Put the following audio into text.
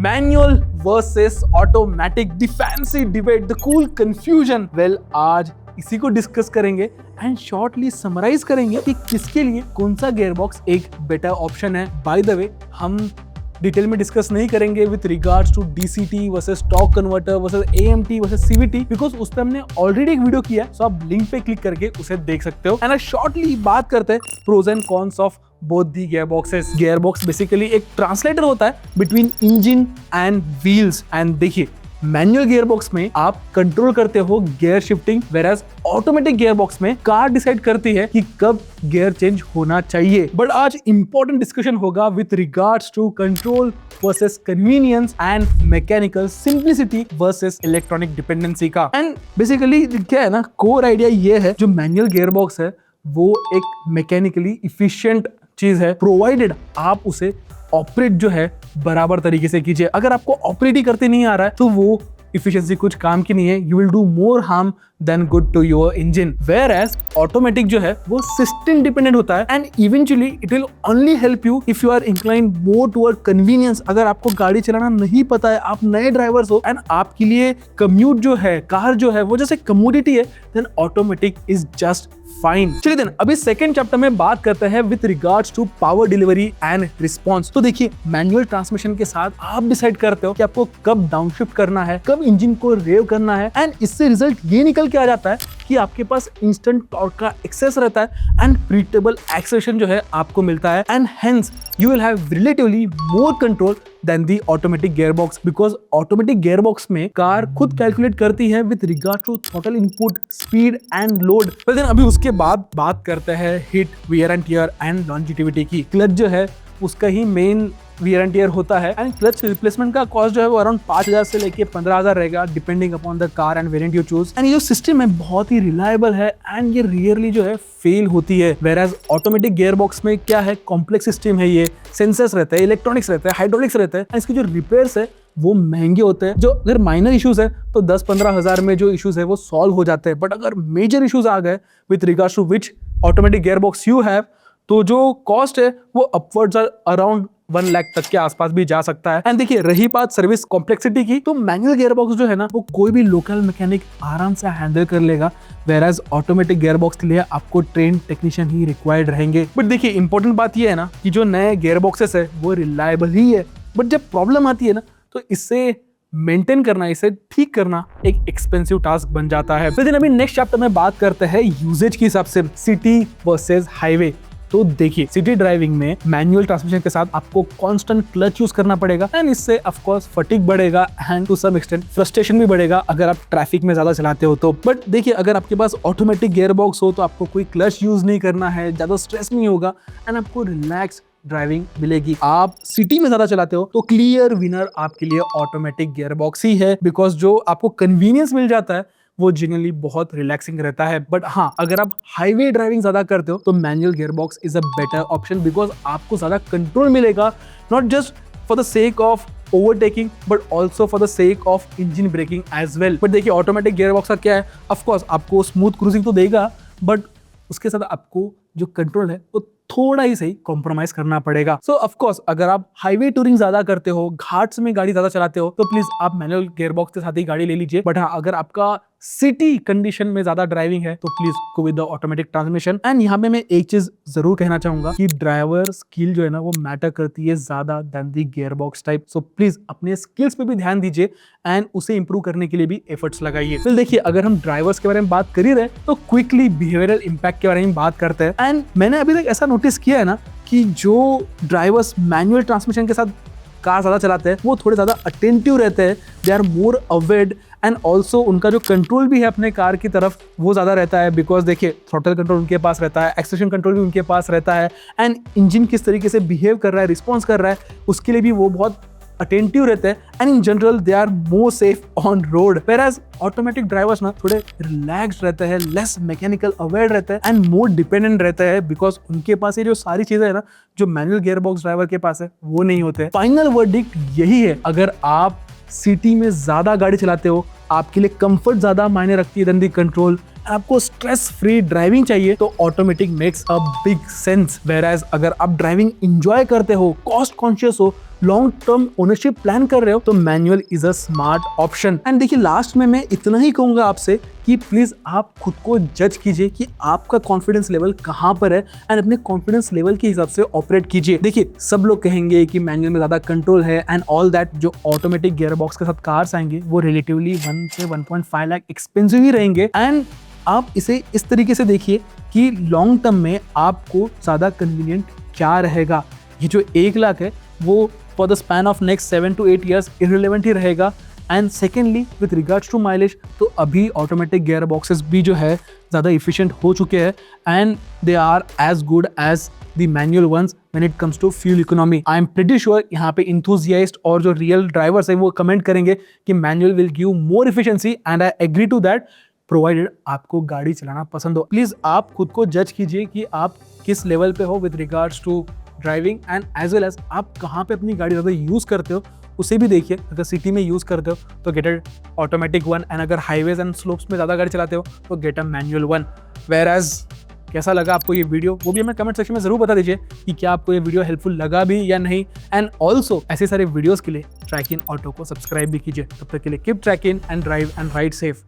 Manual versus automatic, the fancy debate, the cool confusion. Well, आज इसी को discuss करेंगे एंड शॉर्टली समराइज करेंगे कि किसके लिए कौन सा गियरबॉक्स एक बेटर ऑप्शन है। बाय द वे, हम डिटेल में डिस्कस नहीं करेंगे with regards to DCT versus torque converter versus AMT versus CVT, because उस पर हमने ऑलरेडी एक वीडियो किया है, सो आप लिंक पे क्लिक करके उसे देख सकते हो। एंड शॉर्टली बात करते हैं pros and cons of both the gearboxes. Gearbox basically एक ट्रांसलेटर होता है between engine and wheels. And देखिए, मैनुअल गियरबॉक्स में आप कंट्रोल करते हो gear shifting, whereas automatic gearbox में कार डिसाइड करती है कि कब गियर चेंज होना चाहिए। बट आज इंपॉर्टेंट डिस्कशन होगा with regards to control versus convenience and mechanical simplicity versus electronic dependency का। एंड बेसिकली क्या है ना, कोर आइडिया ये है, जो मैनुअल गियरबॉक्स है वो एक मैकेनिकली इफिशिएंट चीज है, प्रोवाइडेड आप उसे ऑपरेट जो है बराबर तरीके से कीजिए। अगर आपको ऑपरेट ही करते नहीं आ रहा है तो वो इफिशिएंसी कुछ काम की नहीं है, you will do more harm than good to your engine. Whereas automatic जो है वो सिस्टम डिपेंडेंट होता है and eventually it will only help you if you are inclined more toward convenience. अगर आपको गाड़ी चलाना नहीं पता है, आप नए ड्राइवर्स हो एंड आपके लिए कम्यूट जो है, कार जो है वो जैसे कमोडिटी है, then automatic is just fine. चलिए देन अभी सेकंड चैप्टर में बात करते हैं with regards to power delivery and response. तो देखिए, मैनुअल ट्रांसमिशन के साथ आप डिसाइड करते हो कि आपको कब डाउनशिफ्ट करना है, कब इंजन को रेव करना है, एंड इससे रिजल्ट ये निकल के आ जाता है कि आपके पास इंस्टेंट टॉर्क का एक्सेस रहता है एंड प्रिडिक्टेबल एक्सेलरेशन जो है आपको मिलता है, and hence you will have relatively more control than the automatic gearbox, because automatic gearbox में कार खुद कैलकुलेट करती है with regard to throttle input, speed and load। पर then अभी उसके बाद बात करते हैं hit, wear and tear and longevity की। क्लच जो है उसका ही मेन वियर एंड टियर होता है एंड क्लच रिप्लेसमेंट का कॉस्ट जो है वो अराउंड 5,000 से लेके 15,000 रहेगा, depending upon the car end variant you choose. And ये जो सिस्टम है बहुत ही रिलायबल है एंड ये रियरली जो है फेल होती है। वेराज ऑटोमेटिक गियरबॉक्स में क्या है, कॉम्प्लेक्स सिस्टम है, ये सेंसर्स रहते हैं, इलेक्ट्रॉनिक्स रहते हैं, हाइड्रोलिक्स रहते हैं, एंड इसके जो रिपेयर्स है वो महंगे होते हैं। जो अगर माइनर इश्यूज है तो 10-15 हज़ार में जो इश्यूज है वो सॉल्व हो जाते हैं, बट अगर मेजर इश्यूज आ गए with regards to which automatic gearbox you have, तो जो कॉस्ट है वो अपवर्ड्स अराउंड 1 लाख तक के आसपास भी जा सकता है। एंड देखिए, रही बात सर्विस कॉम्प्लेक्सिटी की, तो मैनुअल गियरबॉक्स जो है ना वो कोई भी लोकल मैकेनिक आराम से हैंडल कर लेगा, वेराज ऑटोमेटिक गियरबॉक्स के लिए आपको ट्रेन टेक्नीशियन ही रिक्वायर्ड रहेंगे। बट देखिए, इंपॉर्टेंट बात ये है ना कि जो नए गियरबॉक्सेस है वो रिलायबल ही है, बट जब प्रॉब्लम आती है ना तो इससे मेंटेन करना, इसे ठीक करना एक एक्सपेंसिव टास्क बन जाता है। फिर अभी नेक्स्ट चैप्टर में बात करते हैं यूजेज के हिसाब से सिटी वर्सेस हाईवे। तो देखिए, सिटी ड्राइविंग में मैनुअल ट्रांसमिशन के साथ आपको कांस्टेंट क्लच यूज करना पड़ेगा एंड इससे ऑफ कोर्स फटीग बढ़ेगा and to some extent frustration भी बढ़ेगा अगर आप ट्रैफिक में ज्यादा चलाते हो तो। बट देखिए, अगर आपके पास ऑटोमेटिक गियरबॉक्स हो तो आपको कोई क्लच यूज नहीं करना है, ज्यादा स्ट्रेस नहीं होगा एंड आपको रिलैक्स ड्राइविंग मिलेगी। आप सिटी में ज्यादा चलाते हो तो क्लियर विनर आपके लिए ऑटोमेटिक गियरबॉक्स ही है, बिकॉज जो आपको कन्वीनियंस मिल जाता है वो जनरली बहुत रिलैक्सिंग रहता है। बट हाँ, अगर आप हाईवे ड्राइविंग ज्यादा करते हो तो manual gearbox is a better option, because आपको ज्यादा कंट्रोल मिलेगा, not just for the sake of overtaking but also for the sake of engine braking as well. But देखिए, ऑटोमेटिक गियरबॉक्स का क्या है, ऑफकोर्स आपको स्मूथ क्रूजिंग तो देगा, बट उसके साथ आपको जो कंट्रोल है वो थोड़ा ही सही कॉम्प्रोमाइज करना पड़ेगा। सो ऑफ कोर्स अगर आप हाईवे टूरिंग ज्यादा करते हो, घाट्स में गाड़ी ज्यादा चलाते हो, तो प्लीज आप मैनुअल गियरबॉक्स के साथ ही गाड़ी ले लीजिए। बट हाँ, अगर आपका सिटी कंडीशन में ज्यादा ड्राइविंग है तो please go with the automatic transmission. And यहाँ पे मैं एक चीज जरूर कहना चाहूंगा कि ड्राइवर स्किल जो है ना वो मैटर करती है ज्यादा than the gearbox type. So please अपने स्किल्स पे भी ध्यान दीजिए एंड उसे इंप्रूव करने के लिए भी एफर्ट्स लगाइए। फिर देखिए, अगर हम ड्राइवर्स के बारे में बात कर ही रहे तो क्विकली बिहेवियरल इंपैक्ट के बारे में बात करते हैं। एंड मैंने अभी तक ऐसा नोटिस किया है ना कि जो ड्राइवर्स मैनुअल ट्रांसमिशन के साथ कार ज्यादा चलाते हैं वो थोड़े ज्यादा अटेंटिव रहते हैं, they are more awared and also उनका जो कंट्रोल भी है अपने कार की तरफ वो ज्यादा रहता है, बिकॉज देखिए थ्रॉटल कंट्रोल उनके पास रहता है, एक्सेलरेशन कंट्रोल भी उनके पास रहता है, एंड इंजन किस तरीके से बिहेव कर रहा है, रिस्पॉन्स कर रहा है, उसके लिए भी वो बहुत अटेंटिव रहते हैं and in general they are more safe on road. Whereas automatic drivers ना थोड़े रिलैक्स्ड रहते हैं, लेस मैकेनिकल अवेयर रहते हैं एंड मोर डिपेंडेंट रहते हैं, बिकॉज उनके पास ये जो सारी चीजें है ना जो मैनुअल गियरबॉक्स ड्राइवर के पास है वो नहीं होते। फाइनल वर्डिक्ट यही है, अगर आप सिटी में ज्यादा गाड़ी चलाते हो, आपके लिए कंफर्ट ज्यादा मायने रखती है देन द कंट्रोल, आपको स्ट्रेस फ्री ड्राइविंग चाहिए तो automatic makes a big sense. Whereas अगर आप ड्राइविंग एंजॉय करते हो, कॉस्ट कॉन्शियस हो, लॉन्ग टर्म ओनरशिप प्लान कर रहे हो तो manual is a smart option. And देखिए लास्ट में मैं इतना ही कहूंगा आपसे कि प्लीज आप खुद को जज कीजिए कि आपका कॉन्फिडेंस लेवल कहां पर है एंड अपने कॉन्फिडेंस लेवल के हिसाब से ऑपरेट कीजिए। देखिए सब लोग कहेंगे कि मैनुअल में ज्यादा कंट्रोल है एंड ऑल दैट, जो ऑटोमेटिक गियर बॉक्स के साथ कार्स आएंगे वो रिलेटिवली 1 से 1.5 लाख एक्सपेंसिव ही रहेंगे। एंड आप इसे इस तरीके से देखिए कि लॉन्ग टर्म में आपको ज्यादा कन्वीनियंट क्या रहेगा। ये जो 1 लाख है वो for the span of next 7 to 8 years irrelevant ही रहेगा। And secondly with regards to mileage, तो अभी ऑटोमेटिक गियर बॉक्सेस भी जो है ज़्यादा इफिशिएंट हो चुके हैं and they are as good as the manual ones when it comes to fuel economy. I am pretty sure यहाँ पे इंथुजियास्ट और जो रियल ड्राइवर्स हैं वो कमेंट करेंगे कि manual will give more efficiency and I agree to that, provided आपको गाड़ी चलाना पसंद हो। प्लीज आप खुद को जज कीजिए कि आप किस लेवल पे हो with regards to driving and as well as आप कहाँ पे अपनी गाड़ी ज़्यादा यूज़ करते हो उसे भी देखिए। अगर सिटी में यूज़ करते हो तो get a automatic one and अगर हाईवेज एंड स्लोप्स में ज़्यादा गाड़ी चलाते हो तो get a manual one. Whereas कैसा लगा आपको ये वीडियो वो भी हमें कमेंट सेक्शन में ज़रूर बता दीजिए कि क्या आपको ये वीडियो हेल्पफुल लगा भी या नहीं। एंड ऑल्सो ऐसे सारे वीडियोज़ के लिए ट्रैक इन ऑटो को सब्सक्राइब भी कीजिए। तब तक के लिए keep track in and drive and ride safe.